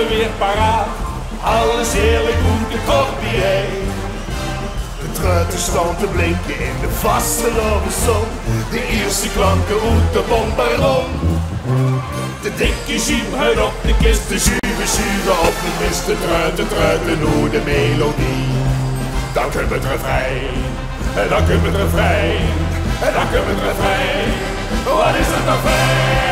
ze weer paraat. Alles heerlijk goed, de corbier. De truiten staan te blinken in de vastelovende zon. De eerste klanken uit de bombaron. De dikke ziem uit op de kist, de zuren op de mist. De truiten hoe de melodie. Dan komt het refrein, en dan komt het refrein, en dan komt het refrein. Wat is het nog fijn?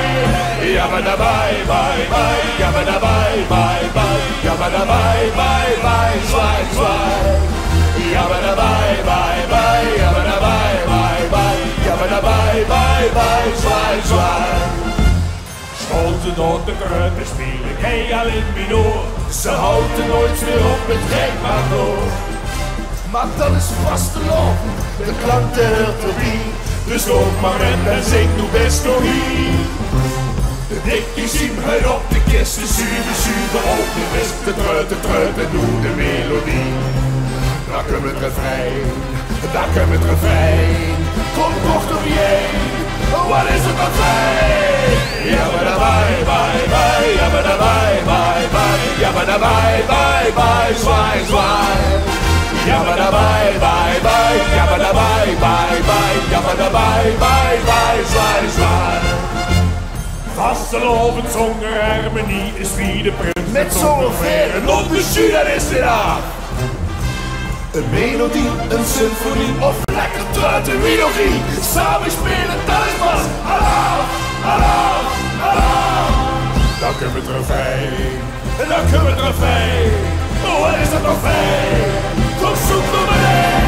Ja maar daarbij, bye bye, ja maar daarbij, bye bye, ja maar daarbij, bye bye, zwaai zwaai. Ja maar daarbij, bye bye, ja maar daarbij, bye bye, ja maar daarbij, bye bye, zwaai zwaai. Schoten door de kruiden spelen al in minor. Ze houden nooit weer op het gek maar door. Maar dat is vastelovend, de klank der hertopie. Dus loop maar en zing nu best nog hier. De dikke ziem uit op de kist, de zure op de mist. De truiten doen de melodie. Daar komt het refrein, daar komt het refrein. Kom toch door je, wat is het nog fijn? Ja maar daarbij, bye bye, ja maar daarbij, bye bye, ja maar daarbij, bye bye, zwaai zwaai. Ja maar daarbij, bye bye, ja maar daarbij, bye bye, ja maar daarbij, bye bye, zwaai zwaai. Vastelovend zonder harmonie is wie de prins met zo'n ver en op de jus, dat is het af. Een melodie, een symfonie of lekker truiten melodie. Samen spelen, dat is pas hallo, hallo, hallo. Dan komt het refrein, en dan komt het refrein. Oh, wat is dat nog fijn? Kom zoek naar beneden.